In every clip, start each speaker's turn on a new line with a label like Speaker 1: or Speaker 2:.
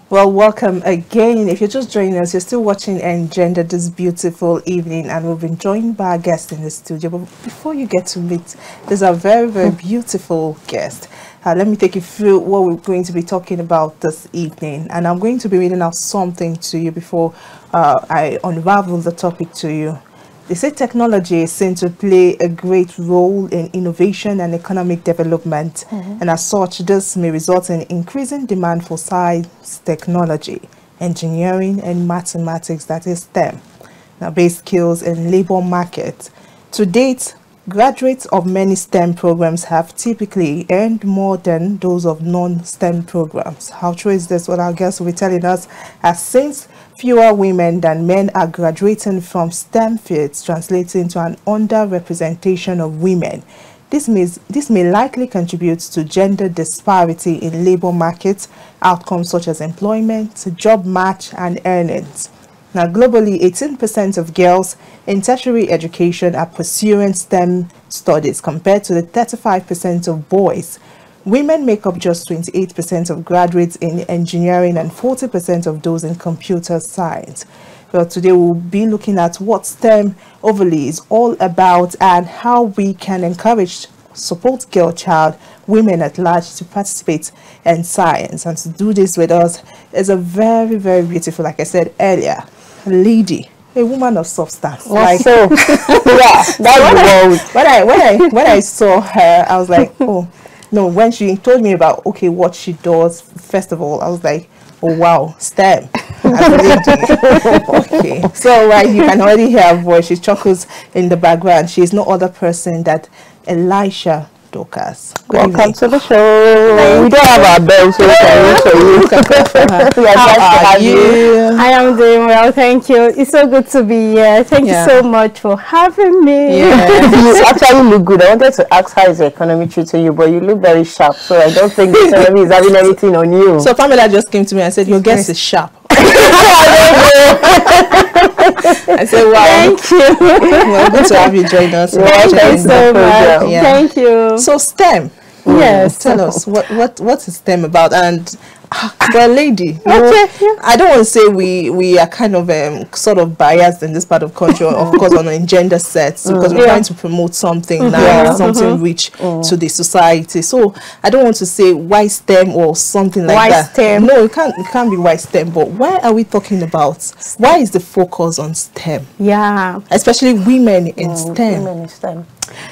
Speaker 1: Well, welcome again. If you're just joining us, you're still watching Engendered this beautiful evening, and we've been joined by a guest in the studio. But before you get to meet, there's a very, very beautiful guest. Let me take you through what we're going to be talking about this evening. And I'm going to be reading out something to you before I unravel the topic to you. They say technology is seen to play a great role in innovation and economic development, and as such, this may result in increasing demand for science, technology, engineering, and mathematics, that is STEM, now base skills in labor market. To date, graduates of many STEM programs have typically earned more than those of non-STEM programs. How true is this? Well, our guest will be telling us, as since fewer women than men are graduating from STEM fields, translating to an underrepresentation of women. This may likely contribute to gender disparity in labor market outcomes such as employment, job match, and earnings. Now, globally, 18% of girls in tertiary education are pursuing STEM studies compared to the 35% of boys. Women make up just 28% of graduates in engineering and 40% of those in computer science. Well, today we'll be looking at what STEM overlay is all about and how we can encourage, support girl child, women at large to participate in science. And to do this with us is a very, very beautiful, like I said earlier, lady, a woman of substance. Like, so yeah, that's when I saw her, I was like, oh no. When she told me about what she does, first of all, I was like, oh wow, STEM. Okay, so you can already hear her voice. She chuckles in the background. She is no other person than Elisha Dorcas.
Speaker 2: Welcome to the show. We don't have our bells, so we can show you. How are you?
Speaker 3: I am doing well, thank you. It's so good to be here. Thank you so much for having me.
Speaker 2: Yeah. You actually look good. I wanted to ask how is the economy treating you, but you look very sharp, so I don't think the economy is having anything on you.
Speaker 1: So Pamela just came to me and said, your guess is sharp. I said, wow.
Speaker 3: Thank you.
Speaker 1: Well, good to have you join us.
Speaker 3: Thank you so much.
Speaker 1: Yeah.
Speaker 3: Thank you.
Speaker 1: So STEM.
Speaker 3: Yes.
Speaker 1: Tell us what is STEM about? And well, lady, I don't want to say we are kind of sort of biased in this part of country, of course, on a gender set, because we're trying to promote something nice, something rich to the society. So I don't want to say why STEM or something like that.
Speaker 3: STEM?
Speaker 1: No, it can't be why STEM. But why are we talking about? Why is the focus on STEM?
Speaker 3: Yeah,
Speaker 1: especially women in STEM.
Speaker 2: Women in STEM.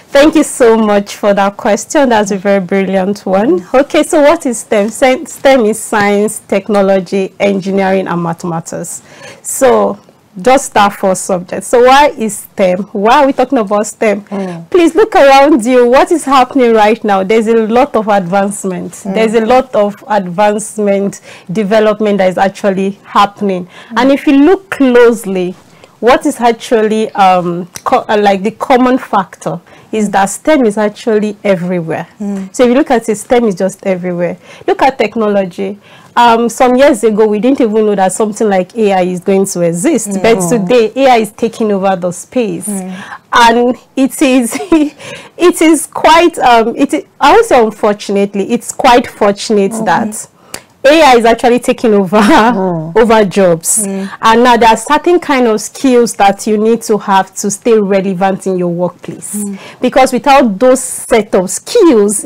Speaker 3: Thank you so much for that question. That's a very brilliant one. Okay, so what is STEM? STEM is science, technology, engineering, and mathematics. So just that first subject. So why is STEM? Why are we talking about STEM? Please look around you. What is happening right now? There's a lot of advancement. There's a lot of advancement, development that is actually happening. And if you look closely, what is actually like the common factor is that STEM is actually everywhere. So if you look at it, STEM is just everywhere. Look at technology. Some years ago, we didn't even know that something like AI is going to exist. But today, AI is taking over the space. And it is quite, I would say unfortunately, it's quite fortunate that AI is actually taking over over jobs, and now there are certain kind of skills that you need to have to stay relevant in your workplace, because without those set of skills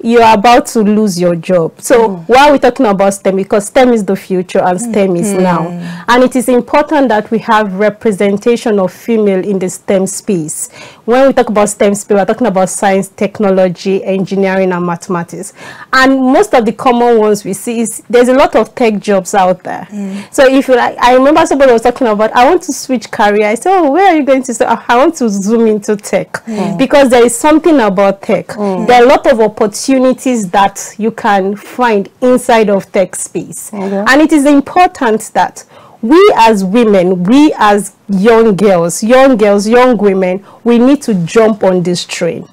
Speaker 3: you are about to lose your job. So why are we talking about STEM? Because STEM is the future and STEM is now, and it is important that we have representation of female in the STEM space. When we talk about STEM space, we're talking about science, technology, engineering, and mathematics, and most of the common ones we see is there's a lot of tech jobs out there. So if you like, I remember somebody was talking about, I want to switch career. I said, oh, where are you going to say? I want to zoom into tech, because there is something about tech. There are a lot of opportunities that you can find inside of tech space, and it is important that we as women, we as young girls, young women, we need to jump on this train.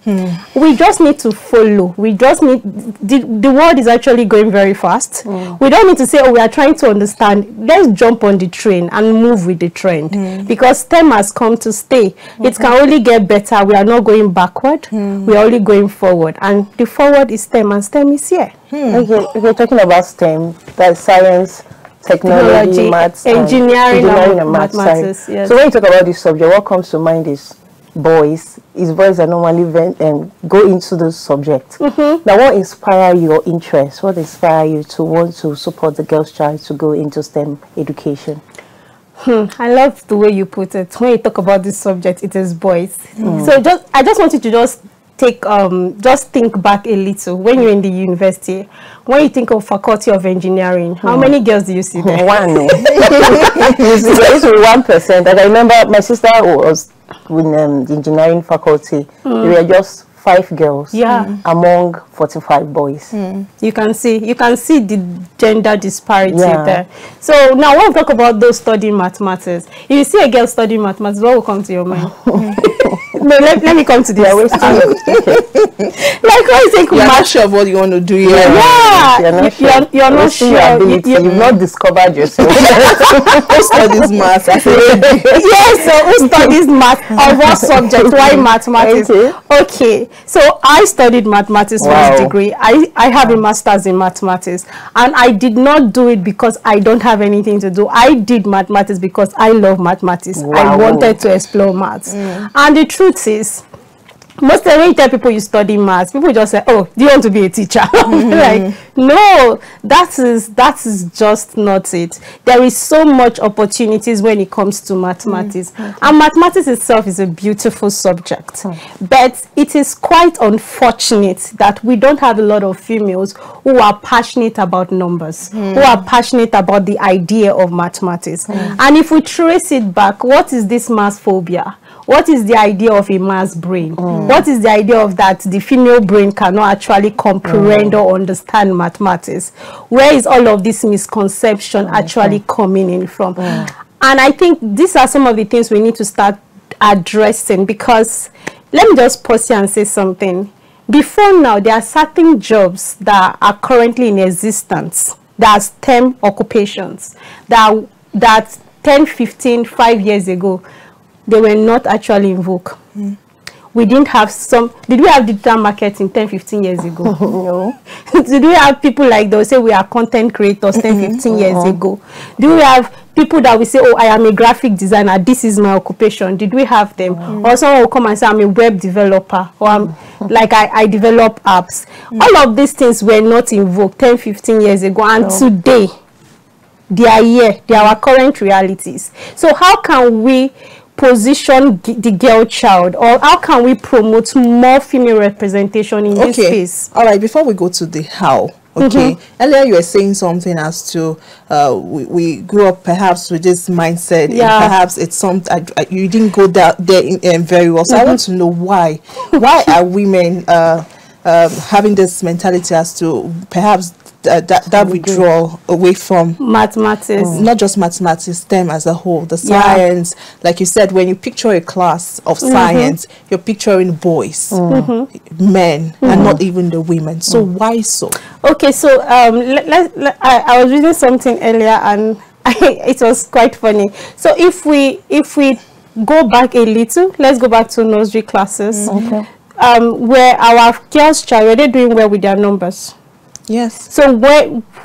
Speaker 3: We just need to follow. We just need, the world is actually going very fast. We don't need to say, oh, we are trying to understand. Let's jump on the train and move with the trend, because STEM has come to stay. It can only get better. We are not going backward. We are only going forward, and the forward is STEM, and STEM is here.
Speaker 2: Okay, we're talking about STEM, that's science, technology, maths,
Speaker 3: engineering and mathematics. Yes.
Speaker 2: So when you talk about this subject, what comes to mind is boys. It's boys that normally go into the subject. Now, what inspires your interest? What inspires you to want to support the girl's child to go into STEM education?
Speaker 3: I love the way you put it. When you talk about this subject, it is boys. So I just want you to just think back a little. When you're in the university, when you think of Faculty of Engineering, how many girls do you see there?
Speaker 2: One. There used to be 1%. And I remember my sister was in the engineering faculty. There were just 5 girls among 45 boys.
Speaker 3: You can see the gender disparity there. So now when we talk about those studying mathematics, if you see a girl studying mathematics, what will come to your mind? No, let me come to this. Like when you think
Speaker 1: you're not sure what you want to do here.
Speaker 3: You're not sure.
Speaker 2: You've not discovered yourself.
Speaker 1: Who studies math?
Speaker 3: Yes, so who studies math? Of what subject? Why mathematics? Okay. So I studied mathematics first degree. I have a master's in mathematics, and I did not do it because I don't have anything to do. I did mathematics because I love mathematics. I wanted to explore maths. And the truth is, most of the time when you tell people you study maths, people just say, oh, do you want to be a teacher? Like, no, that is just not it. There is so much opportunities when it comes to mathematics. And mathematics itself is a beautiful subject. But it is quite unfortunate that we don't have a lot of females who are passionate about numbers, who are passionate about the idea of mathematics. And if we trace it back, what is this math phobia? What is the idea of a mass brain? What is the idea of that the female brain cannot actually comprehend or understand mathematics? Where is all of this misconception actually coming in from? And I think these are some of the things we need to start addressing, because let me just pause here and say something. Before now, there are certain jobs that are currently in existence, that are STEM occupations, that 10, 15, 5 years ago, they were not actually in vogue. We didn't have did we have digital marketing 10, 15 years ago? No. Did we have people like those say we are content creators 10, 15 years ago? Do we have people that we say, oh, I am a graphic designer, this is my occupation? Did we have them? Or someone will come and say, I'm a web developer, or I develop apps. All of these things were not in vogue 10, 15 years ago, and today, they are here. They are our current realities. So how can we position the girl child, or how can we promote more female representation in this space?
Speaker 1: All right, before we go to the how, earlier you were saying something as to we grew up perhaps with this mindset, and perhaps it's something you didn't go there very well. So I want to know why are women having this mentality as to perhaps that withdrawal away from
Speaker 3: mathematics,
Speaker 1: not just mathematics, STEM as a whole, the science. Like you said, when you picture a class of science, you're picturing boys, men, and not even the women. So why so? Okay, so
Speaker 3: I was reading something earlier, and it was quite funny. So if we go back a little, let's go back to nursery classes, where our girls' child, were they doing well with their numbers?
Speaker 1: Yes.
Speaker 3: So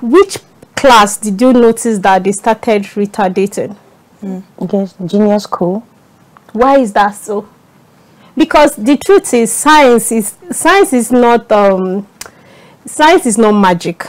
Speaker 3: which class did you notice that they started retardating?
Speaker 2: Yes, junior school.
Speaker 3: Why is that so? Because the truth is, science is not magic.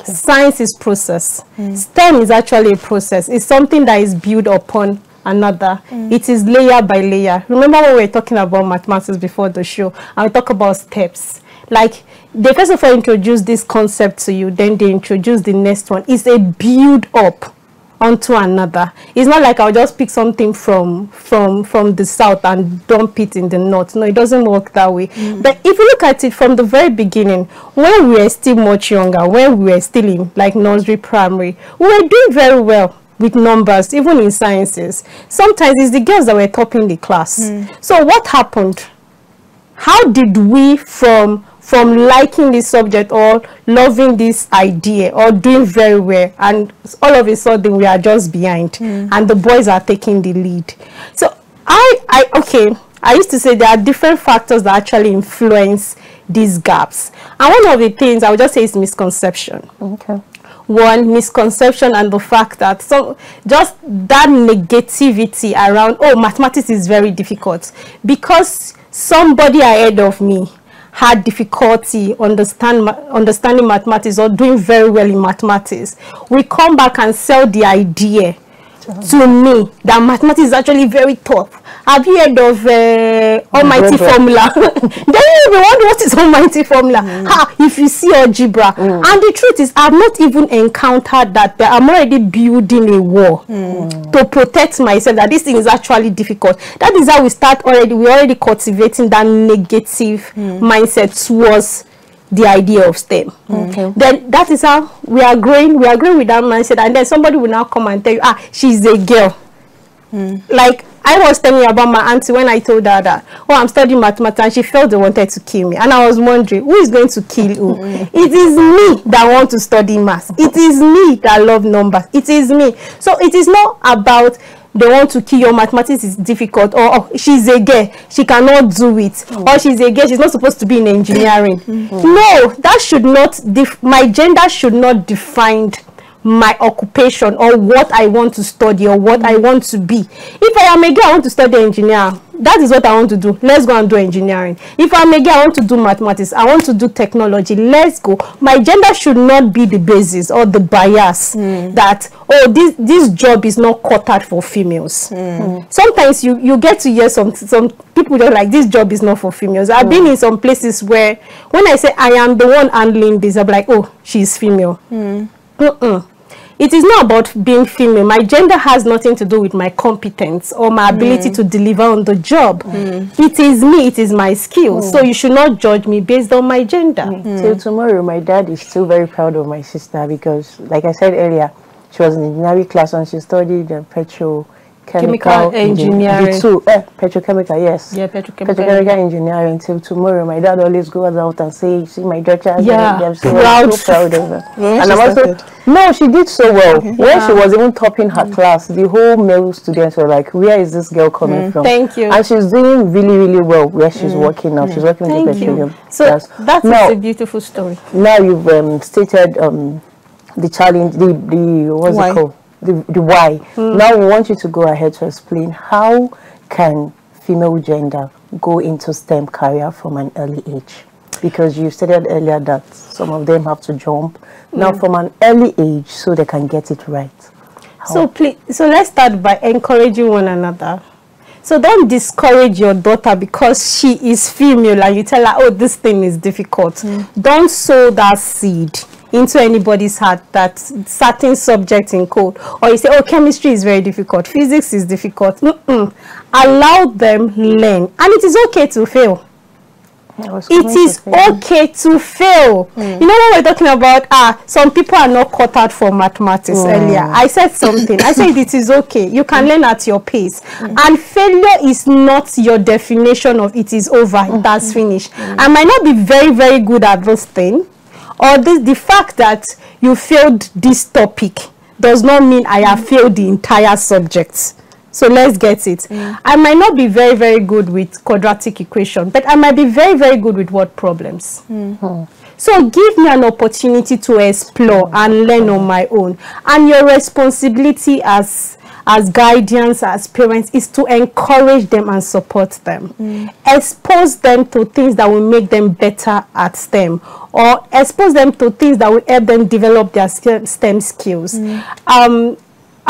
Speaker 3: Science is process. STEM is actually a process. It's something that is built upon another. It is layer by layer. Remember when we were talking about mathematics before the show, and we talk about steps. Like, they first of all introduce this concept to you, then they introduce the next one. It's a build up onto another. It's not like I'll just pick something from the south and dump it in the north. No, it doesn't work that way. But if you look at it from the very beginning, when we were still much younger, when we were still in like nursery, primary, we were doing very well. with numbers, even in sciences. Sometimes it's the girls that were topping the class. So what happened? How did we, from liking this subject or loving this idea or doing very well, and all of a sudden we are just behind, and the boys are taking the lead? So I used to say there are different factors that actually influence these gaps, and one of the things I would just say is misconception. Okay. One, misconception, and the fact that just that negativity around, oh, mathematics is very difficult because somebody ahead of me had difficulty understanding mathematics or doing very well in mathematics. We come back and sell the idea to me that mathematics is actually very tough. Have you heard of almighty formula? Then you wonder what is almighty formula. If you see algebra, and the truth is I've not even encountered that. I'm already building a wall to protect myself that this thing is actually difficult. That is how we're already cultivating that negative mindset towards the idea of STEM. Then that is how we are growing with that mindset, and then somebody will now come and tell you, she's a girl. Like I was telling you about my auntie when I told her that, I'm studying mathematics, and she felt they wanted to kill me, and I was wondering who is going to kill who. It is me that want to study math. It is me that love numbers. It is me. So it is not about they want to kill your mathematics is difficult, or she's a girl, she cannot do it, or she's a girl, she's not supposed to be in engineering. No, that should not, my gender should not define my occupation or what I want to study or what I want to be. If I am a girl, I want to study engineering. That is what I want to do. Let's go and do engineering. If I'm a girl, I want to do mathematics. I want to do technology. Let's go. My gender should not be the basis or the bias that, this job is not cut out for females. Sometimes you get to hear some people that like, this job is not for females. I've been in some places where when I say I am the one handling this, I'm like, oh, she's female. It is not about being female. My gender has nothing to do with my competence or my ability to deliver on the job. It is me, it is my skills. So you should not judge me based on my gender.
Speaker 2: So tomorrow, my dad is still very proud of my sister because, like I said earlier, she was in engineering class and she studied petrochemical engineering. Petrochemical, yes. Yeah, petrochemical engineering. Till tomorrow, my dad always goes out and say, "See my daughter." I'm so proud of her. And I'm also no, she did so well. When she was even topping her class, the whole male students were like, "Where is this girl coming from?"
Speaker 3: Thank you.
Speaker 2: And she's doing really, really well where she's working now. She's working in the petroleum.
Speaker 3: So that's a beautiful story.
Speaker 2: Now you've stated the challenge, the what's it called? The why. Now we want you to go ahead to explain how can female gender go into STEM career from an early age, because you stated earlier that some of them have to jump now from an early age so they can get it right.
Speaker 3: So let's start by encouraging one another. So don't discourage your daughter because she is female and you tell her, oh, this thing is difficult. Don't sow that seed into anybody's heart that certain subjects in code, or you say, oh, chemistry is very difficult, physics is difficult. Allow them learn, and it is okay to fail. It is okay to fail. You know what we're talking about? Some people are not cut out for mathematics earlier. I said something. I said it is okay. You can learn at your pace. And failure is not your definition of it is over, it has finished. I might not be very, very good at this thing, or the fact that you failed this topic does not mean I have failed the entire subject. So let's get it. I might not be very, very good with quadratic equation, but I might be very, very good with word problems. So give me an opportunity to explore and learn on my own. And your responsibility as guardians, as parents, is to encourage them and support them. Expose them to things that will make them better at STEM, or expose them to things that will help them develop their STEM skills.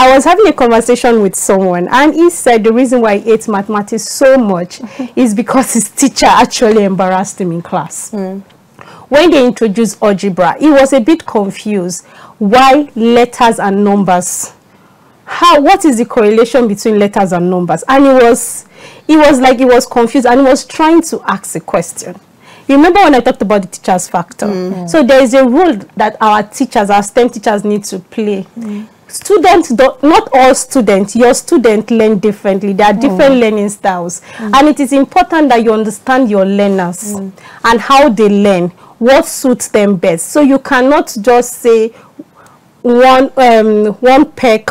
Speaker 3: I was having a conversation with someone, and he said the reason why he hates mathematics so much is because his teacher actually embarrassed him in class. When they introduced algebra, he was a bit confused. Why letters and numbers? What is the correlation between letters and numbers? And he was confused, and he was trying to ask a question. You remember when I talked about the teacher's factor? So there is a role that our teachers, our STEM teachers, need to play. students not all students, your students learn differently. There are different learning styles, and it is important that you understand your learners and how they learn, what suits them best. So you cannot just say one peck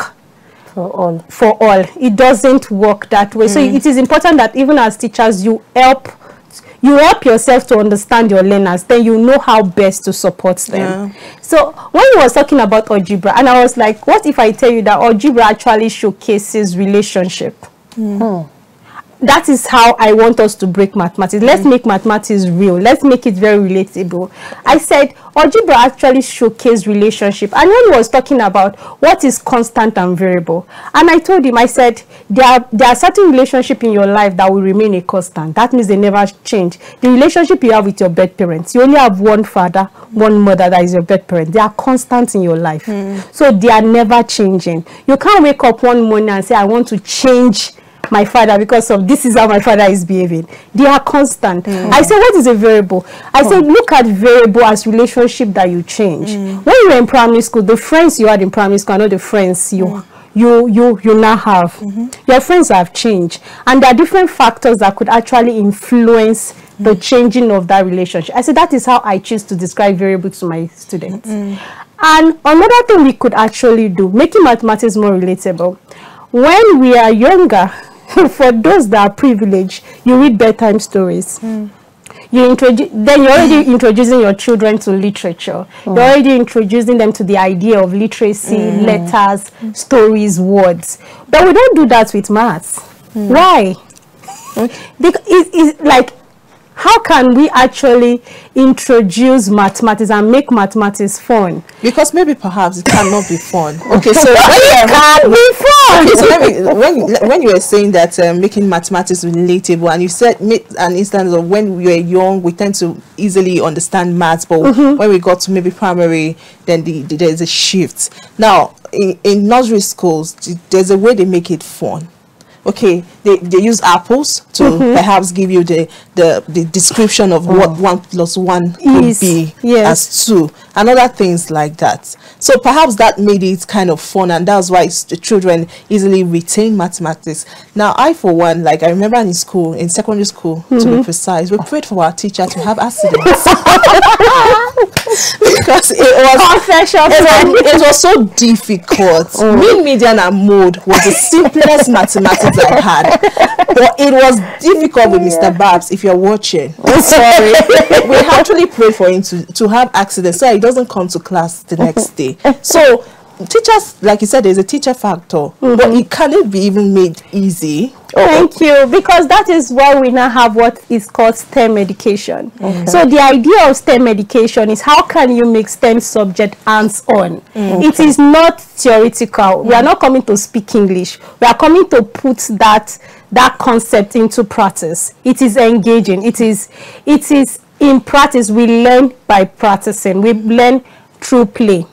Speaker 3: for all. It doesn't work that way. So it is important that even as teachers, you help yourself to understand your learners, then you know how best to support them. So when you was talking about algebra, and I was like, what if I tell you that algebra actually showcases relationship? That is how I want us to break mathematics. Let's make mathematics real. Let's make it very relatable. I said algebra actually showcases relationship. And when he was talking about what is constant and variable, and I told him, I said, there are certain relationships in your life that will remain a constant. That means they never change. The relationship you have with your birth parents, you only have one father, one mother that is your birth parent. They are constant in your life. So they are never changing. You can't wake up one morning and say, I want to change my father because of this is how my father is behaving. They are constant. I said, what is a variable? I said, look at variable as relationship that you change. When you were in primary school, the friends you had in primary school are not the friends you now have. Your friends have changed, and there are different factors that could actually influence the changing of that relationship. I said, that is how I choose to describe variable to my students. And another thing we could actually do, making mathematics more relatable, when we are younger, for those that are privileged, you read bedtime stories. You're already introducing your children to literature. You're already introducing them to the idea of literacy, letters, stories, words. But we don't do that with maths. Why? Because it's like, how can we actually introduce mathematics and make mathematics fun?
Speaker 1: Because maybe perhaps it cannot be fun. Okay, so
Speaker 3: it can be fun.
Speaker 1: Okay, so when you were saying that making mathematics relatable, and you said an instance of when we were young, we tend to easily understand maths, but when we got to maybe primary, then there's a shift. Now, in nursery schools, there's a way they make it fun. Okay, they use apples to perhaps give you the description of what 1 + 1 could be as 2, and other things like that. So perhaps that made it kind of fun, and that's why the children easily retain mathematics. Now, I for one, like I remember in school, in secondary school to be precise, we prayed for our teacher to have accidents. Because it was so difficult. Mean, median, and mode was the simplest mathematics I had, but it was difficult with Mr. Babs. If you're watching, sorry, we actually prayed for him to have accidents so he doesn't come to class the next day. So teachers, like you said, there's a teacher factor, but it cannot be even made easy.
Speaker 3: Thank you, because that is why we now have what is called STEM education. So the idea of STEM education is how can you make STEM subject hands-on. It is not theoretical. We are not coming to speak English. We are coming to put that concept into practice. It is engaging. It is in practice. We learn by practicing. We learn through play.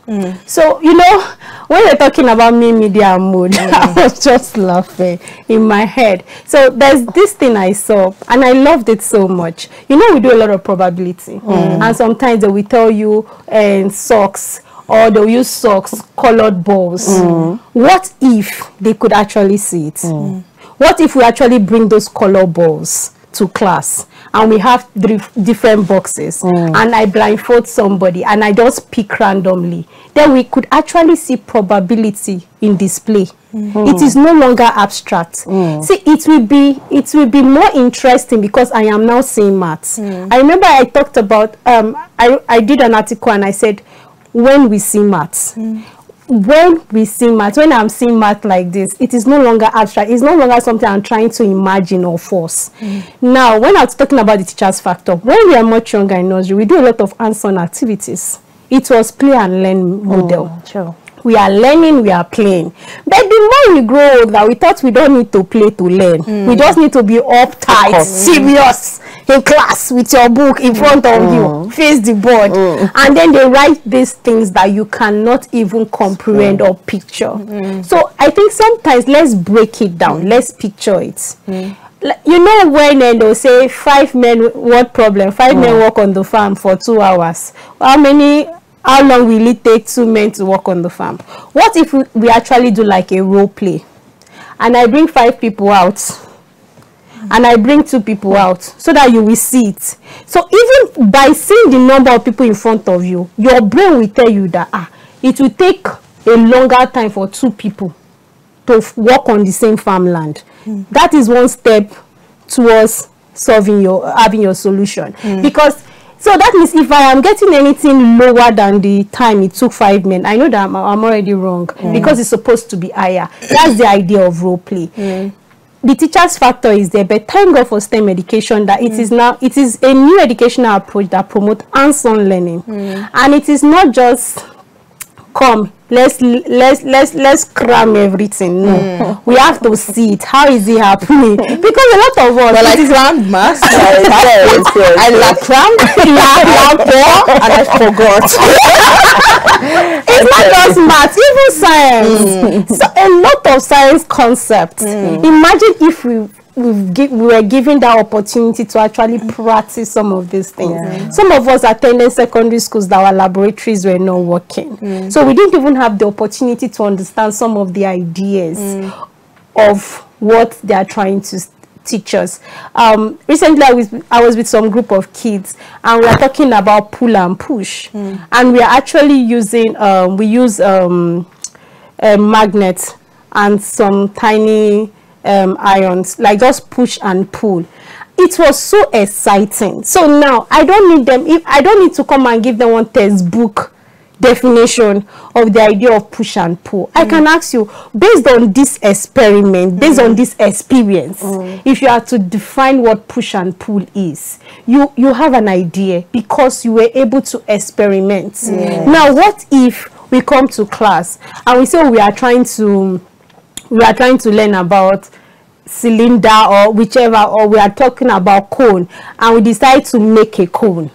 Speaker 3: So, you know, when you're talking about media and mood, I was just laughing in my head. So there's this thing I saw, and I loved it so much. You know, we do a lot of probability, and sometimes they will tell you socks, or they'll use socks, colored balls. What if they could actually see it? What if we actually bring those color balls to class, and we have different boxes, and I blindfold somebody and I just pick randomly, then we could actually see probability in display. It is no longer abstract. See, it will be more interesting because I am now seeing maths. I remember I talked about I did an article and I said, when we see maths, when I'm seeing math like this, it is no longer abstract. It's no longer something I'm trying to imagine or force. Now, when I was talking about the teacher's factor, when we are much younger in nursery, we do a lot of hands-on activities. It was play and learn model. We are learning, we are playing. But the more we grow older, we thought we don't need to play to learn. We just need to be uptight, serious in class with your book in front of you, face the board. And then they write these things that you cannot even comprehend or picture. So I think sometimes let's break it down. Let's picture it. You know, when they'll say 5 men, what problem? 5 men work on the farm for 2 hours. how long will it take 2 men to work on the farm? What if we actually do like a role play, and I bring 5 people out, and I bring 2 people out, so that you will see it. So even by seeing the number of people in front of you, your brain will tell you that it will take a longer time for 2 people to work on the same farmland. That is one step towards having your solution. Because so that means if I am getting anything lower than the time it took 5 men, I know that I'm already wrong, because it's supposed to be higher. That's the idea of role play. The teacher's factor is there, but thank God for STEM education that it is a new educational approach that promotes hands-on learning, and it is not just come, let's cram everything. No, we have to see it. How is it happening? Because a lot of us,
Speaker 1: well, I crammed maths, I crammed, and I forgot.
Speaker 3: It's not just maths, even science. So a lot of science concepts. Imagine if we were given that opportunity to actually practice some of these things. Some of us attended secondary schools that our laboratories were not working. So we didn't even have the opportunity to understand some of the ideas of what they are trying to teach us. Recently, I was with some group of kids, and we are talking about pull and push. And we are actually using, we use magnets and some tiny irons, like just push and pull. It was so exciting. So now I don't need them, I don't need to come and give them one textbook definition of the idea of push and pull. I can ask you, based on this experiment, based on this experience, if you are to define what push and pull is, you have an idea because you were able to experiment. Now what if we come to class and we say we are trying to learn about cylinder or whichever, or we are talking about cone, and we decide to make a cone?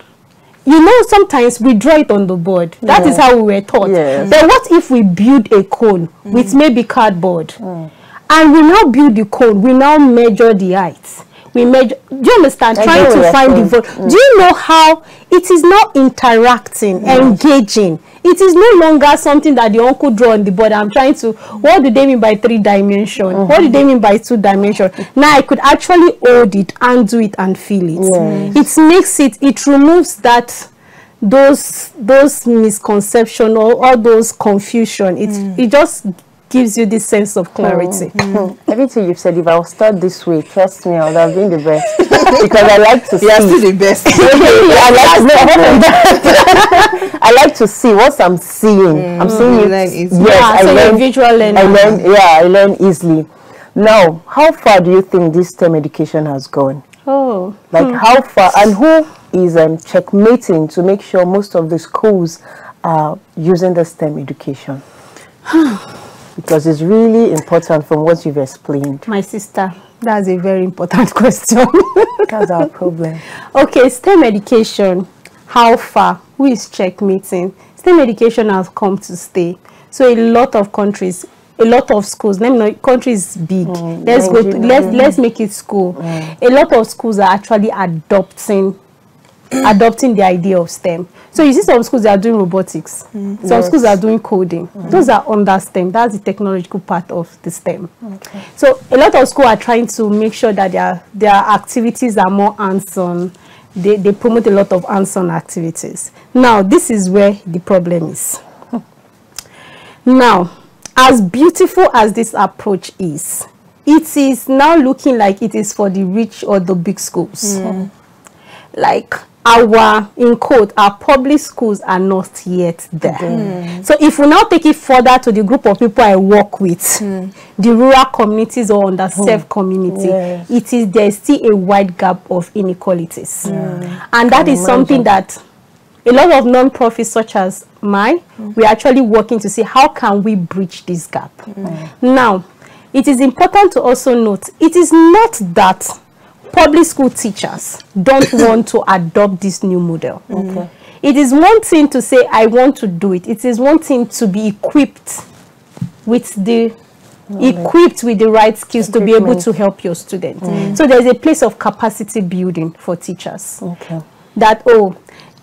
Speaker 3: You know, sometimes we draw it on the board. That is how we were taught. But what if we build a cone with maybe cardboard, and we now build the cone, we now measure the height, we measure, do you understand, trying to find the vote. Do you know how it is now interacting, engaging? It is no longer something that the uncle draw on the board. I'm trying to, what do they mean by 3 dimension? What do they mean by 2 dimension? Now I could actually hold it and do it and feel it. It makes it removes that, those misconception or all those confusion. It just gives you this sense of clarity.
Speaker 2: Everything you've said, if I will start this way, trust me, I would have been the best. Because I like to see.
Speaker 1: You are still the best.
Speaker 2: I like to see what I'm seeing. I'm seeing it.
Speaker 1: Learn easily.
Speaker 2: Yes,
Speaker 3: so you're visual learning.
Speaker 2: I learn easily. Now, how far do you think this STEM education has gone? Like how far, and who is checkmating to make sure most of the schools are using the STEM education? Because it's really important from what you've explained.
Speaker 3: My sister, that's a very important question.
Speaker 2: That's our problem.
Speaker 3: Okay, STEM education, how far? Who is checkmating? STEM education has come to stay. So a lot of countries, a lot of schools, let me know, country is big. Let's make it school. A lot of schools are actually adopting the idea of STEM. So you see some schools that are doing robotics, some schools are doing coding. Those are under STEM. That's the technological part of the STEM. So a lot of schools are trying to make sure that their activities are more hands-on. They promote a lot of hands-on activities. Now, this is where the problem is. Now, as beautiful as this approach is, it is now looking like it is for the rich or the big schools. Like in quote, our public schools are not yet there. So if we now take it further to the group of people I work with, the rural communities or underserved community, there's still a wide gap of inequalities. And that is something that a lot of non-profits such as mine, we're actually working to see how can we bridge this gap. Now, it is important to also note, it is not that public school teachers don't want to adopt this new model. It is one thing to say, I want to do it. It is one thing to be equipped with the right skills to be able to help your students. So there's a place of capacity building for teachers. That,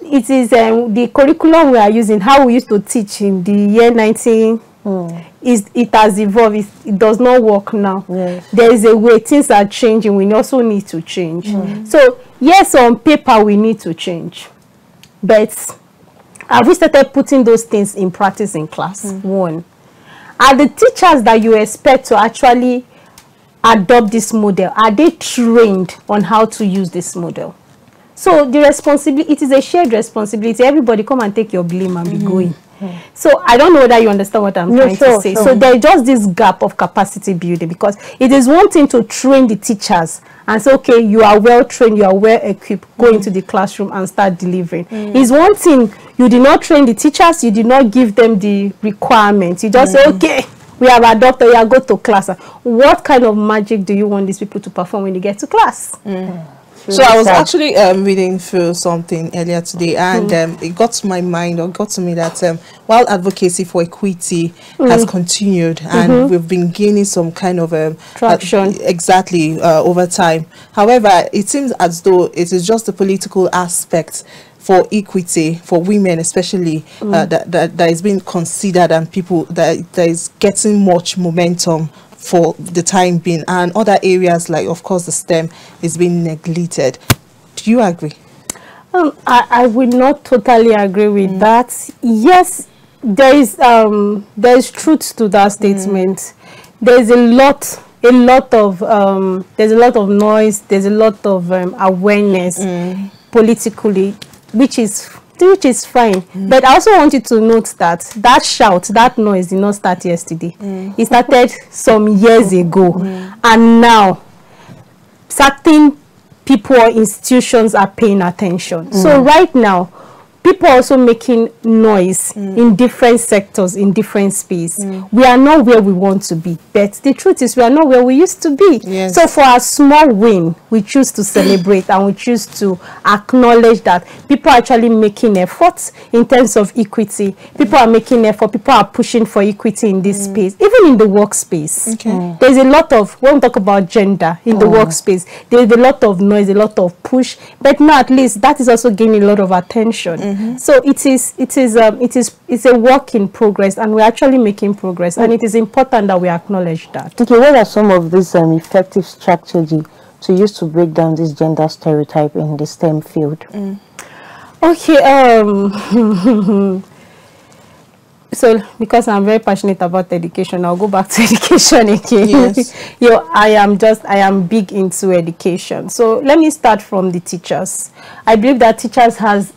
Speaker 3: it is the curriculum we are using, how we used to teach in the year 19. It has evolved. It does not work now.
Speaker 2: Yes.
Speaker 3: There is a way things are changing. We also need to change. So yes, on paper we need to change, but have we started putting those things in practice in class? One, are the teachers that you expect to actually adopt this model, are they trained on how to use this model? So the responsibility, it is a shared responsibility. Everybody come and take your blame and be going. So I don't know whether you understand what I'm trying to say. So there's just this gap of capacity building, because it is one thing to train the teachers and say, okay, you are well trained, you are well equipped, go into the classroom and start delivering. It's one thing, you did not train the teachers, you did not give them the requirements. You just say, okay, we have adopted, you go to class. What kind of magic do you want these people to perform when they get to class?
Speaker 1: So I was actually reading through something earlier today, and it got to my mind, or got to me, that while advocacy for equity has continued, and we've been gaining some kind of
Speaker 3: traction
Speaker 1: over time. However, it seems as though it is just the political aspect for equity for women, especially that is being considered, and people that is getting much momentum for the time being, and other areas like, of course, the STEM is being neglected. Do you agree?
Speaker 3: I would not totally agree with that. Yes, there is truth to that statement. There's a lot of noise, there's a lot of awareness politically, which is fine. But I also want you to note that shout, that noise did not start yesterday. It started some years ago. And now certain people or institutions are paying attention. So right now, people are also making noise in different sectors, in different space. We are not where we want to be, but the truth is we are not where we used to be.
Speaker 1: Yes.
Speaker 3: So for a small win, we choose to celebrate, and we choose to acknowledge that people are actually making efforts in terms of equity. People are making effort. People are pushing for equity in this space, even in the workspace. There's a lot of, when we talk about gender in the workspace, there's a lot of noise, a lot of push, but now at least that is also gaining a lot of attention. So it's a work in progress, and we're actually making progress, and it is important that we acknowledge that.
Speaker 2: Okay, what are some of these effective strategy to use to break down this gender stereotype in the STEM field?
Speaker 3: Okay, so because I'm very passionate about education, I'll go back to education again.
Speaker 1: Yes.
Speaker 3: I am big into education. So let me start from the teachers. I believe that teachers have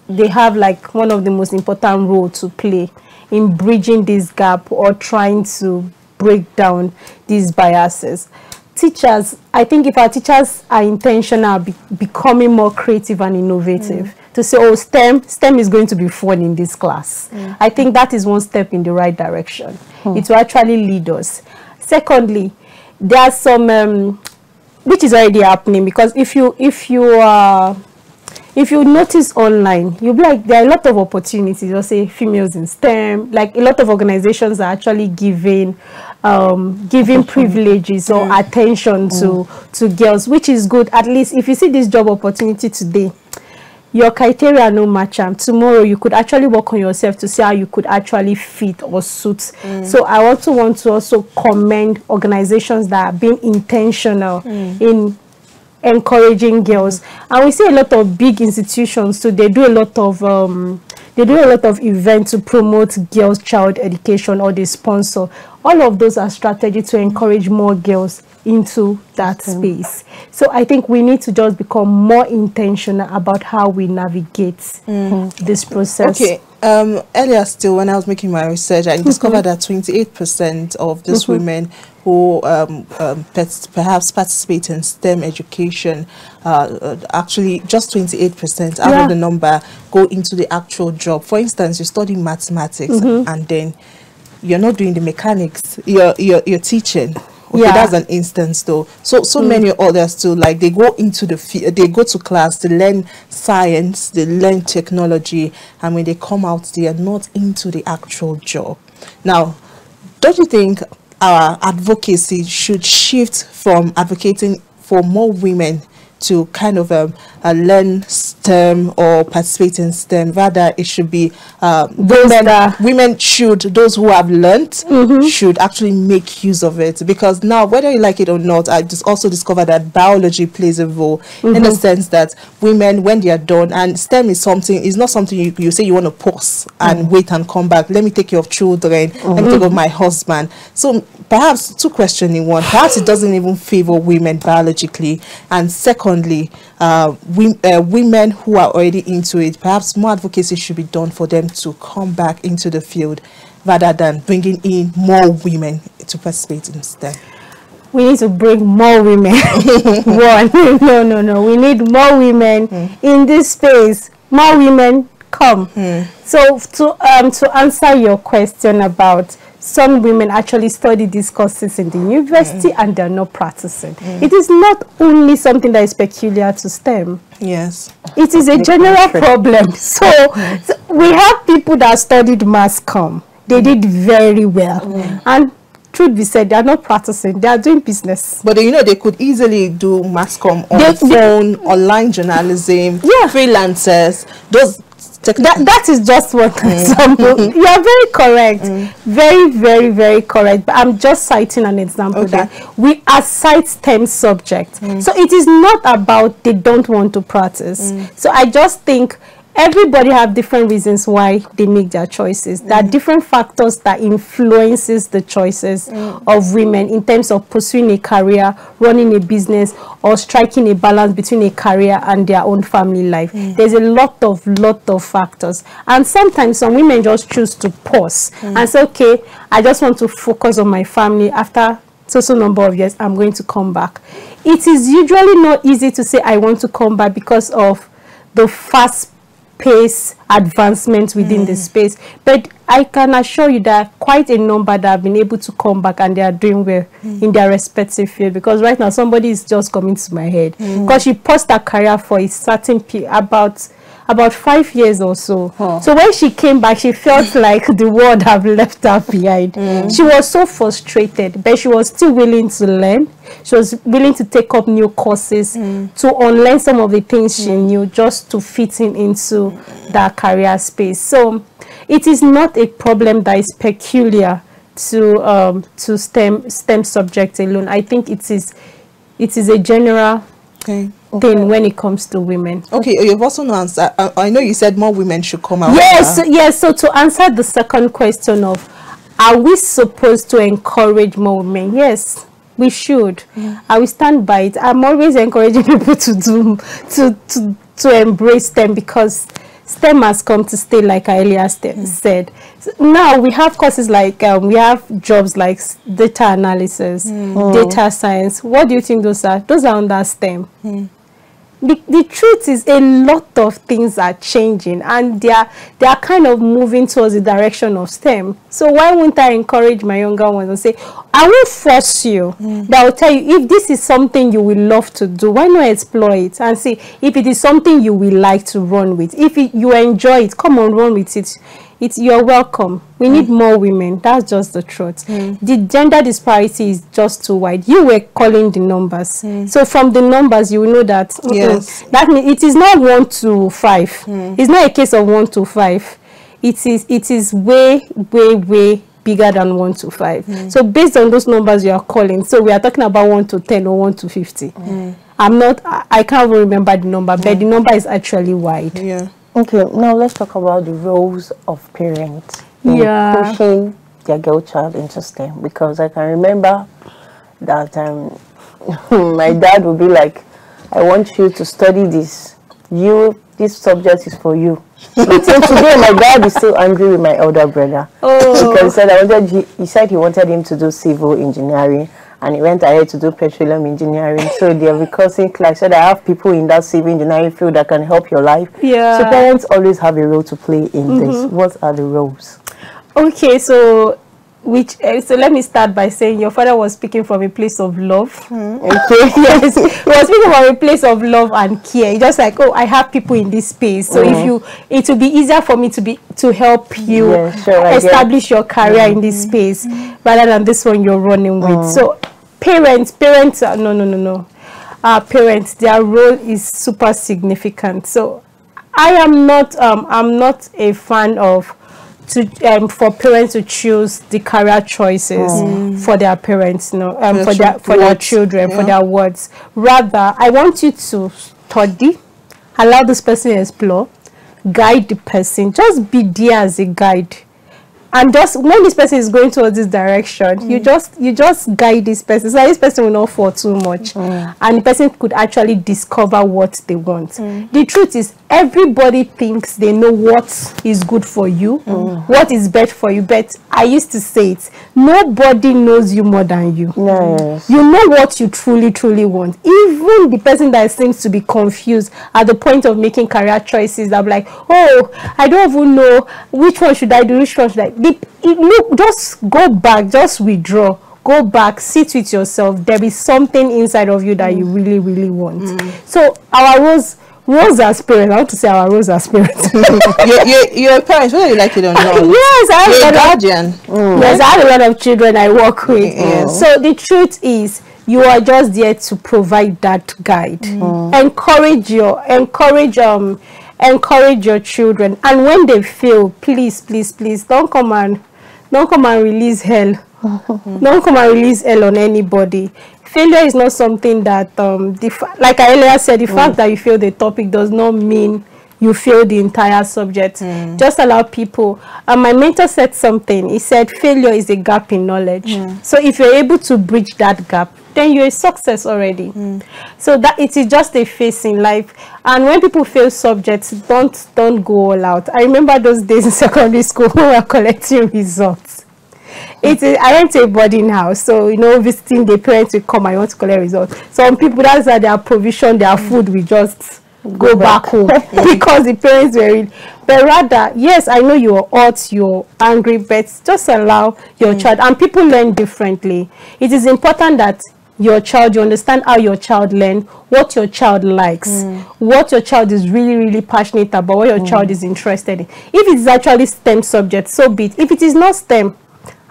Speaker 3: like one of the most important role to play in bridging this gap or trying to break down these biases. Teachers, I think if our teachers are intentional, becoming more creative and innovative, to say, oh, STEM is going to be fun in this class. I think that is one step in the right direction. It will actually lead us. Secondly, there are some, which is already happening, because if you notice online, you'll be like, there are a lot of opportunities. You'll say females in STEM, like a lot of organizations are actually giving privileges or attention to girls, which is good. At least if you see this job opportunity today, your criteria no match, tomorrow you could actually work on yourself to see how you could actually fit or suit. So I also want to also commend organizations that are being intentional in encouraging girls. And we see a lot of big institutions, so they do a lot of events to promote girls' child education, or they sponsor. All of those are strategies to encourage more girls into that space. So I think we need to just become more intentional about how we navigate this process.
Speaker 1: Okay. Earlier still, when I was making my research, I discovered that 28% of these women who perhaps participate in STEM education, actually just 28% out of the number go into the actual job. For instance, you study mathematics and then you're not doing the mechanics, you're teaching. Okay, that's an instance though. So many others too, like they go into they go to class, they learn science, they learn technology, and when they come out, they are not into the actual job. Now, don't you think our advocacy should shift from advocating for more women to kind of learn STEM or participate in STEM. Rather, it should be those who have learned should actually make use of it, because now, whether you like it or not, I just also discovered that biology plays a role in the sense that women, when they are done, and STEM is not something you say you want to pause and wait and come back. Let me take care of children, let me take care of my husband. So perhaps two questions in one. Perhaps it doesn't even favor women biologically, and secondly, women who are already into it, perhaps more advocacy should be done for them to come back into the field rather than bringing in more women to participate in STEM.
Speaker 3: We need to bring more women. No. We need more women in this space. More women, come. So to answer your question about some women actually study these courses in the university and they're not practicing. It is not only something that is peculiar to STEM.
Speaker 1: Yes.
Speaker 3: It is a general problem. So we have people that studied mass comm. They did very well. And truth be said, they are not practicing. They are doing business.
Speaker 1: But you know, they could easily do mass comm on the phone, online journalism, freelancers, those.
Speaker 3: That is just one example. You are very correct. Very, very, very correct. But I'm just citing an example that we are STEM subject. So it is not about they don't want to practice. So I just think everybody have different reasons why they make their choices. There are different factors that influences the choices of women in terms of pursuing a career, running a business, or striking a balance between a career and their own family life. There's a lot of factors, and sometimes some women just choose to pause and say, okay, I just want to focus on my family. After so number of years, I'm going to come back. It is usually not easy to say I want to come back because of the fast pace advancement within the space, but I can assure you that quite a number that have been able to come back and they are doing well in their respective field. Because right now somebody is just coming to my head because she paused her career for a certain period, about 5 years or so. So when she came back, she felt like the world have left her behind. She was so frustrated, but she was still willing to learn. She was willing to take up new courses, to unlearn some of the things she knew just to fit into that career space. So it is not a problem that is peculiar to STEM subjects alone. I think it is a general thing when it comes to women. Okay,
Speaker 1: you've also not answered. I know you said more women should come out.
Speaker 3: Yes. So to answer the second question of, are we supposed to encourage more women? Yes, we should. I will stand by it. I'm always encouraging people to embrace STEM, because STEM has come to stay, like I earlier said. So now we have courses like, we have jobs like data analysis, data science. What do you think those are? Those are under STEM. The truth is, a lot of things are changing and they are kind of moving towards the direction of STEM. So why wouldn't I encourage my younger ones and say, I will force you, but I will tell you, if this is something you will love to do, why not explore it and see if it is something you will like to run with. If you enjoy it, come on, run with it. You're welcome. We need more women. That's just the truth. The gender disparity is just too wide. You were calling the numbers. So from the numbers, you will know that that means it is not 1 to 5. It's not a case of 1 to 5. It is way bigger than 1 to 5. So based on those numbers you are calling, so we are talking about 1 to 10 or 1 to 50. I can't even remember the number, but the number is actually wide.
Speaker 2: Okay, now let's talk about the roles of parents in pushing their girl child into STEM, because I can remember that my dad would be like, I want you to study this. This subject is for you. Until today, my dad is still angry with my elder brother. Because he said he wanted him to do civil engineering, and he went ahead to do petroleum engineering. So they're recursive class. So I have people in that civil engineering field that can help your life. So parents always have a role to play in this. What are the roles?
Speaker 3: Okay, so let me start by saying your father was speaking from a place of love. Okay, yes, he was speaking from a place of love and care. Just like, oh, I have people in this space, so it will be easier for me to help you establish your career in this space rather than this one you're running with. So parents, no. our parents, their role is super significant. So I'm not a fan of for parents to choose the career choices for their parents, for their children, for their words. Rather, I want you to study, allow this person to explore, guide the person, just be there as a guide. And just when this person is going towards this direction, you just guide this person, so this person will not fall too much, and the person could actually discover what they want. The truth is, everybody thinks they know what is good for you, what is best for you. But I used to say it: nobody knows you more than you.
Speaker 2: Yes.
Speaker 3: You know what you truly want. Even the person that seems to be confused at the point of making career choices, that like, oh, I don't even know which one should I do, which one should I. Look, just go back, just withdraw, go back, sit with yourself. There is something inside of you that you really want. So our roles as parents, I want to say our roles as parents.
Speaker 1: your parents, whether you like it or not.
Speaker 3: Yes, I have a
Speaker 1: guardian.
Speaker 3: Yes, I have a lot of children I work with. So the truth is, you are just there to provide that guide. Encourage your children, and when they fail, please don't come and release hell. Don't come and release hell on anybody. Failure is not something that like I earlier said, the fact that you fail the topic does not mean you fail the entire subject. Just allow people. My mentor said something. He said failure is a gap in knowledge. So if you're able to bridge that gap, then you're a success already. So that it is just a phase in life. And when people fail subjects, don't go all out. I remember those days in secondary school when we were collecting results. I went to a boarding house, so visiting the parents will come. I want to collect results. Some people, that's why their provision, their food, we just go back home because the parents were in. But rather, yes, I know you're hot, you're angry, but just allow your child. And people learn differently. It is important that you understand how your child learns, what your child likes, what your child is really passionate about, what your child is interested in. If it is actually STEM subject, so be it. If it is not STEM,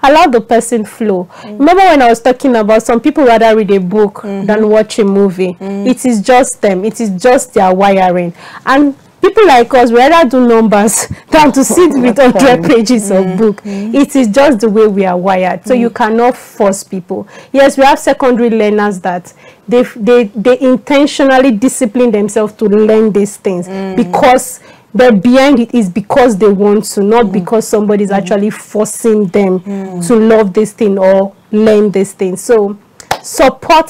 Speaker 3: allow the person flow. Remember when I was talking about some people rather read a book than watch a movie. It is just them. It is just their wiring. And people like us rather do numbers than to sit with 100 pages of book. It is just the way we are wired. So you cannot force people. Yes, we have secondary learners that they intentionally discipline themselves to learn these things because but behind it is because they want to, not because somebody is actually forcing them to love this thing or learn this thing. So support,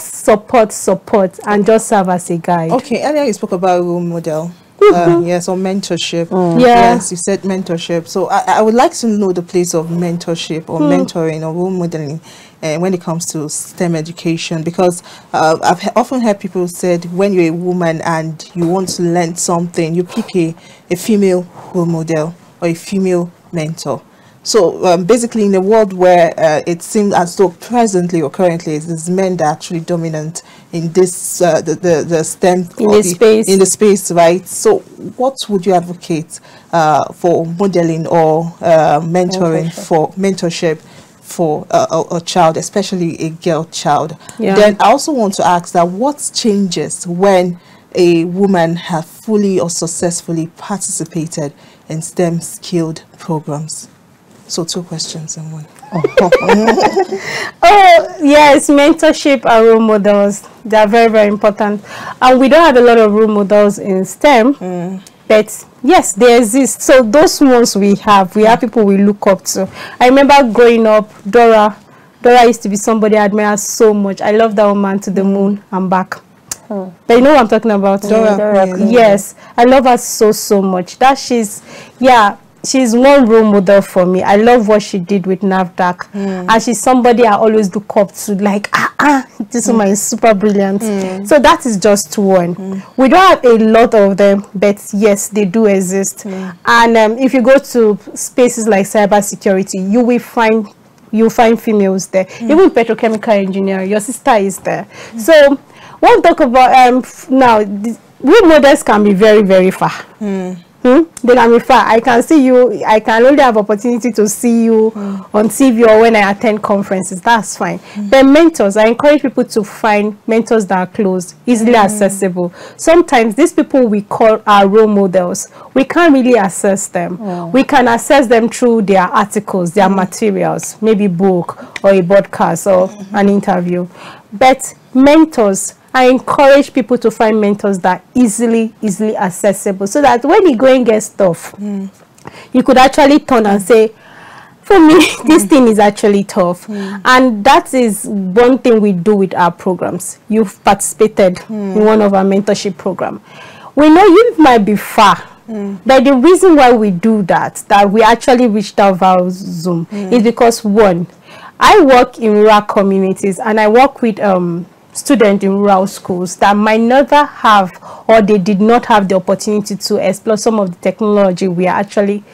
Speaker 3: and just serve as a guide.
Speaker 1: Okay, earlier you spoke about role model. Yes, or mentorship. Yes, you said mentorship. So I would like to know the place of mentorship or mentoring or role modeling when it comes to STEM education, because I've often heard people said when you're a woman and you want to learn something, you pick a female role model or a female mentor. So basically, in a world where it seems as though presently or currently it is men that are actually dominant in this the STEM in the space, right? So what would you advocate for modeling or mentorship for a child, especially a girl child? Then I also want to ask that what changes when a woman has fully or successfully participated in STEM skilled programs? So 2 questions in one.
Speaker 3: Oh yes, mentorship and role models, they are very important, and we don't have a lot of role models in STEM, but yes, they exist. So those ones we have people we look up to. I remember growing up, Dora used to be somebody I admire so much. I love that woman to the moon and back. But you know what I'm talking about?
Speaker 2: Dora.
Speaker 3: Yes, I love her so much. She's one role model for me. I love what she did with NAFDAC. And she's somebody I always look up to, like, this woman is super brilliant. So that is just one. We don't have a lot of them, but yes, they do exist. And if you go to spaces like cybersecurity, you will find females there. Even petrochemical engineering, your sister is there. So when we talk about now, role models can be very far. They can refer. I can see you. I can only have opportunity to see you on TV or when I attend conferences. That's fine. But mentors, I encourage people to find mentors that are close, easily accessible. Sometimes these people we call our role models, we can't really assess them. We can assess them through their articles, their materials, maybe book or a podcast or an interview. But mentors, I encourage people to find mentors that easily accessible, so that when you go and get stuff, you could actually turn and say, for me, this thing is actually tough. And that is one thing we do with our programs. You've participated in one of our mentorship program. We know you might be far, but the reason why we do that we actually reached out via Zoom, is because, one, I work in rural communities and I work with students in rural schools that might never have, or they did not have the opportunity to explore some of the technology we are actually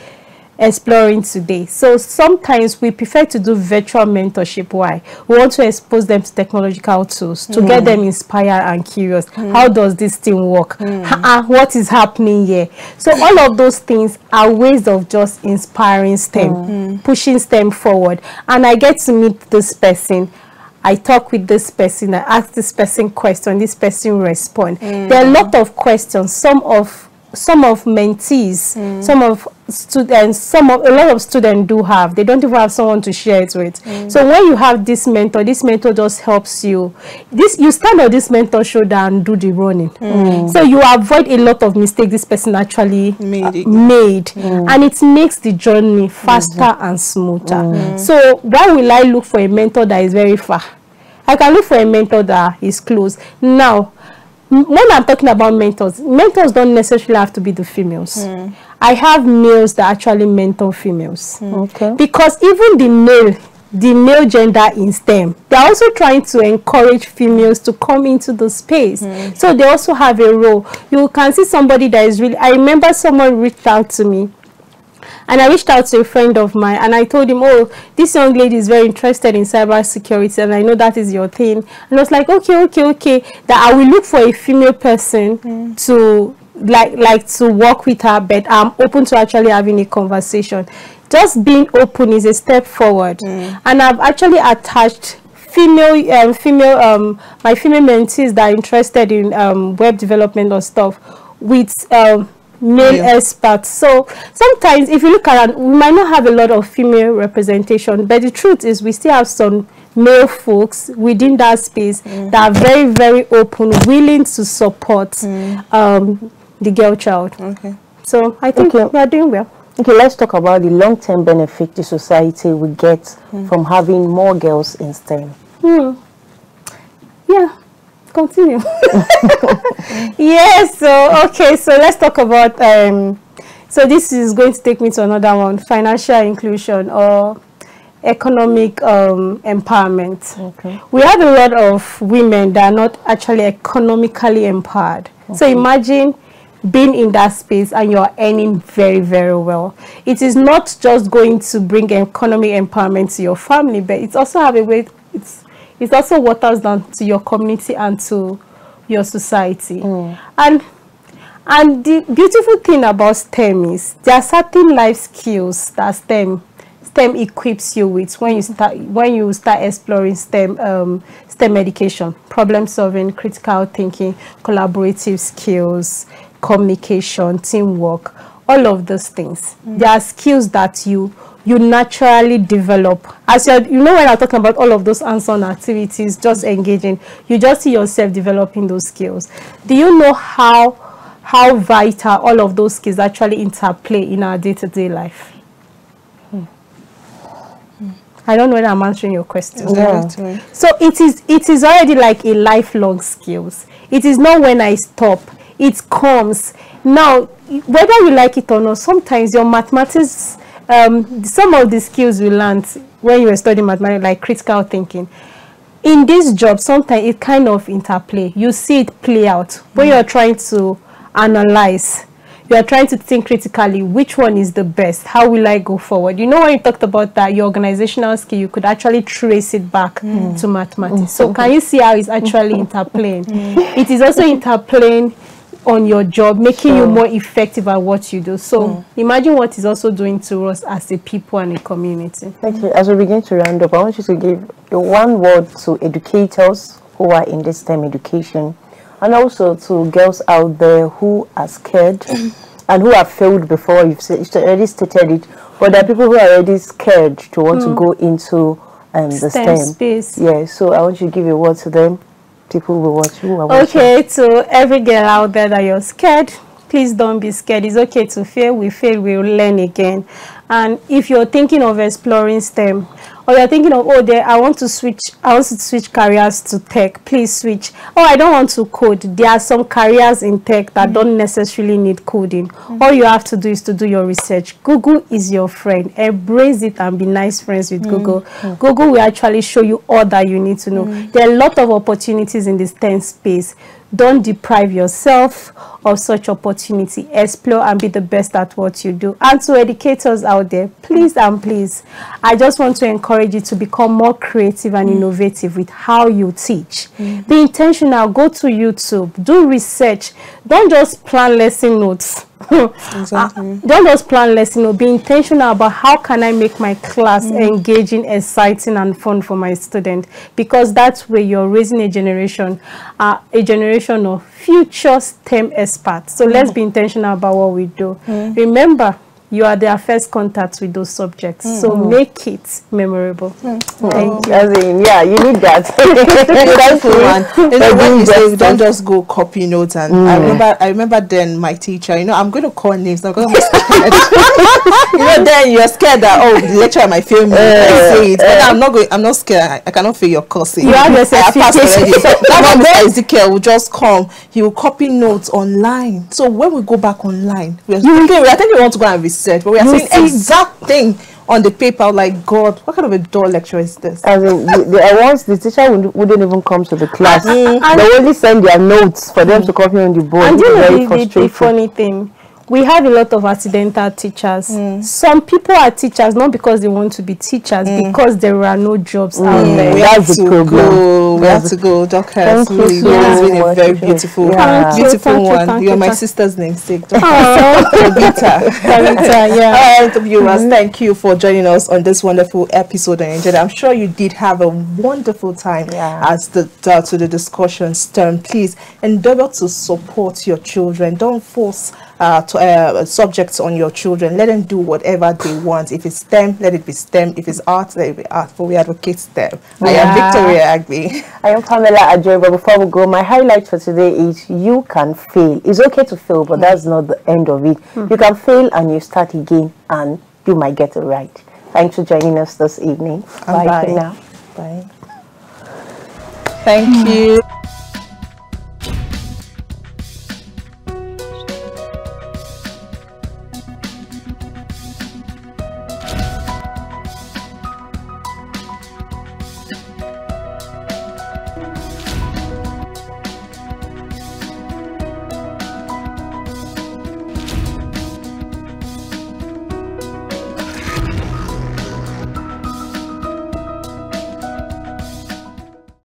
Speaker 3: exploring today. So sometimes we prefer to do virtual mentorship. Why? We want to expose them to technological tools to get them inspired and curious. How does this thing work? What is happening here? So all of those things are ways of just inspiring STEM, pushing STEM forward. And I get to meet this person, I talk with this person, I ask this person question, this person respond. There are a lot of questions, some of mentees, some of students, a lot of students do have. They don't even have someone to share it with. So when you have this mentor just helps you. You stand on this mentor shoulder and do the running. So you avoid a lot of mistakes this person actually made. And it makes the journey faster and smoother. So why will I look for a mentor that is very far? I can look for a mentor that is close. Now, when I'm talking about mentors don't necessarily have to be the females. I have males that actually mentor females. Because even the male gender in STEM, they're also trying to encourage females to come into the space. So they also have a role. You can see somebody that is really, I remember someone reached out to me. And I reached out to a friend of mine and I told him, oh, this young lady is very interested in cybersecurity and I know that is your thing. And I was like, okay, that I will look for a female person to like to work with her, but I'm open to actually having a conversation. Just being open is a step forward. And I've actually attached my female mentees that are interested in web development or stuff with male experts. So sometimes if you look around, we might not have a lot of female representation, but the truth is we still have some male folks within that space that are very, very open, willing to support the girl child. So I think we are doing well.
Speaker 2: Okay, let's talk about the long-term benefit the society will get from having more girls in STEM.
Speaker 3: Yeah, continue. Yes, so let's talk about so this is going to take me to another one, financial inclusion or economic empowerment. We have a lot of women that are not actually economically empowered. So imagine being in that space and you're earning very, very well. It is not just going to bring economic empowerment to your family, but it's also have a way, it also waters down to your community and to your society. And the beautiful thing about STEM is there are certain life skills that STEM equips you with when you start exploring STEM education: problem solving, critical thinking, collaborative skills, communication, teamwork, all of those things. There are skills that you naturally develop. As you know, when I'm talking about all of those hands-on activities, just engaging, you just see yourself developing those skills. Do you know how vital all of those skills actually interplay in our day-to-day life? I don't know whether I'm answering your question. So it is already like a lifelong skills. It is not when I stop. It comes. Now, whether you like it or not, sometimes your mathematics, some of the skills you learned when you were studying mathematics, like critical thinking, in this job, sometimes it kind of interplay. You see it play out when you're trying to analyze. You are trying to think critically, which one is the best? How will I go forward? You know, when you talked about that, your organizational skill, you could actually trace it back to mathematics. So can you see how it's actually interplaying? It is also interplaying on your job, making you more effective at what you do. So imagine what it's also doing to us as a people and a community.
Speaker 2: Okay, as we begin to round up, I want you to give one word to educators who are in this STEM education, and also to girls out there who are scared and who have failed before. You've already stated it, but there are people who are already scared to want to go into the STEM
Speaker 3: space.
Speaker 2: Yeah, so I want you to give a word to them. People will watch you.
Speaker 3: Okay, to every girl out there that you're scared, please don't be scared. It's okay to fail. We fail, we'll learn again. And if you're thinking of exploring STEM, or you're thinking of, I want to switch careers to tech, please switch. Oh, I don't want to code. There are some careers in tech that don't necessarily need coding. All you have to do is to do your research. Google is your friend. Embrace it and be nice friends with Google. Google will actually show you all that you need to know. There are a lot of opportunities in the STEM space. Don't deprive yourself of such opportunity. Explore and be the best at what you do. And to educators out there, please and please, I just want to encourage you to become more creative and innovative with how you teach. Be intentional. Go to YouTube. Do research. Don't just plan lesson notes.
Speaker 1: Exactly.
Speaker 3: Don't just plan lesson notes. Be intentional about how can I make my class engaging, exciting, and fun for my student, because that's where you're raising a generation of future STEM experts. So let's be intentional about what we do. Remember, you are their first contact with those subjects. So make it memorable. Thank you.
Speaker 2: Yeah, you need that.
Speaker 1: When you say don't just go copy notes, and I remember then my teacher, I'm going to call names now because I'm scared. Then you're scared that the lecturer might fail me. Say it, but I'm not scared. I cannot fail your course.
Speaker 3: You have your certification.
Speaker 1: That one, Ezekiel will just come. He will copy notes online. So when we go back online, I think we want to go and research, but we are saying exact thing on the paper. Like, God, what kind of a dull lecture is this?
Speaker 2: Once the teacher wouldn't even come to the class, they only send their notes for them to copy on the board.
Speaker 3: And you know the funny thing, we have a lot of accidental teachers. Some people are teachers not because they want to be teachers, because there are no jobs out there.
Speaker 1: We have to go. We have to go. Dorcas, it's been a very beautiful, beautiful one. You're my sister's namesake. All right, viewers, thank you for joining us on this wonderful episode. I'm sure you did have a wonderful time as to the discussions turn. Please endeavor to support your children. Don't force subjects on your children. Let them do whatever they want. If it's STEM, let it be STEM. If it's art, let it be art. But we advocate STEM. I am Victoria Agbe. I am Pamela Ajoy. But before we go, my highlight for today is you can fail. It's okay to fail, but that's not the end of it. You can fail and you start again, and you might get it right. Thanks for joining us this evening. Bye for now. Bye. Thank you.